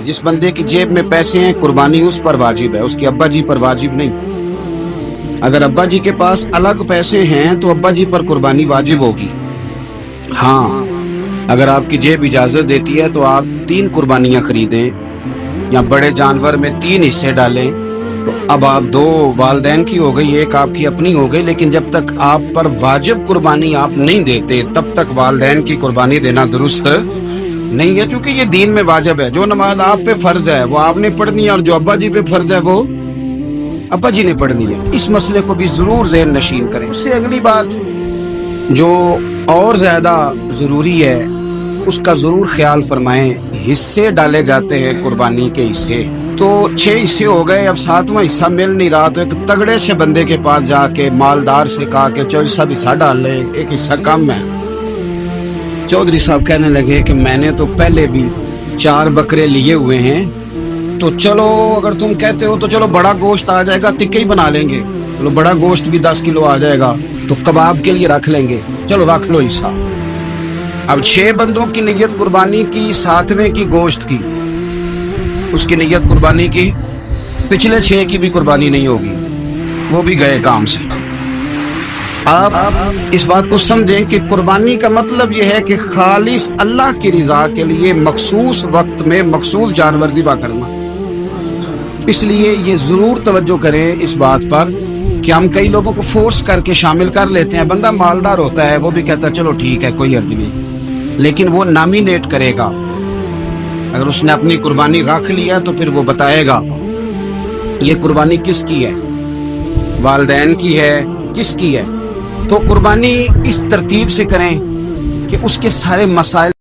जिस बंदे की जेब में पैसे हैं कुर्बानी उस पर वाजिब है, उसके अब्बा जी पर वाजिब नहीं। अगर अब्बा जी के पास अलग पैसे हैं तो अब्बा जी पर कुर्बानी वाजिब होगी। हाँ, अगर आपकी जेब इजाजत देती है तो आप 3 कुर्बानियां खरीदें या बड़े जानवर में 3 हिस्से डालें। तो अब आप 2 वालदैन की हो गई, 1 आपकी अपनी हो गई, लेकिन जब तक आप पर वाजिब कुर्बानी आप नहीं देते तब तक वालदैन की कुर्बानी देना दुरुस्त नहीं है, क्योंकि ये दीन में वाजिब है। जो नमाज आप पे फर्ज है वो आपने पढ़नी है और जो अब्बा जी पे फर्ज है वो अब्बा जी ने पढ़नी है। इस मसले को भी जरूर ज़हन नशीन करें। उससे अगली बात जो और ज्यादा जरूरी है उसका जरूर ख्याल फरमाएं। हिस्से डाले जाते हैं कुर्बानी के हिस्से, तो 6 हिस्से हो गए, अब 7वां हिस्सा मिल नहीं रहा, तो एक तगड़े से बंदे के पास जाके मालदार से कहा कि चौधरी साहब हिस्सा डाल ले, एक हिस्सा कम है। चौधरी साहब कहने लगे कि मैंने तो पहले भी 4 बकरे लिए हुए हैं, तो चलो अगर तुम कहते हो तो चलो बड़ा गोश्त आ जाएगा, टिक्के ही बना लेंगे, चलो बड़ा गोश्त भी 10 किलो आ जाएगा तो कबाब के लिए रख लेंगे, चलो रख लो हिस्सा। अब 6 बंदों की नियत कुर्बानी की, 7वें की गोश्त की, उसकी नियत कुर्बानी की, पिछले 6 की भी कुर्बानी नहीं होगी, वो भी गए काम से। आप इस बात को समझें कि कुर्बानी का मतलब यह है कि खालिस अल्लाह की रज़ा के लिए मखसूस वक्त में मखसूस जानवर ज़िबा करना। इसलिए ये जरूर तवज्जो करें इस बात पर कि हम कई लोगों को फोर्स करके शामिल कर लेते हैं। बंदा मालदार होता है, वो भी कहता है चलो ठीक है कोई हर्ज नहीं, लेकिन वो नॉमिनेट करेगा। अगर उसने अपनी कुर्बानी रख लिया तो फिर वो बताएगा ये कुर्बानी किसकी है, वालदैन की है, किसकी है। तो कुर्बानी इस तरतीब से करें कि उसके सारे मसाइल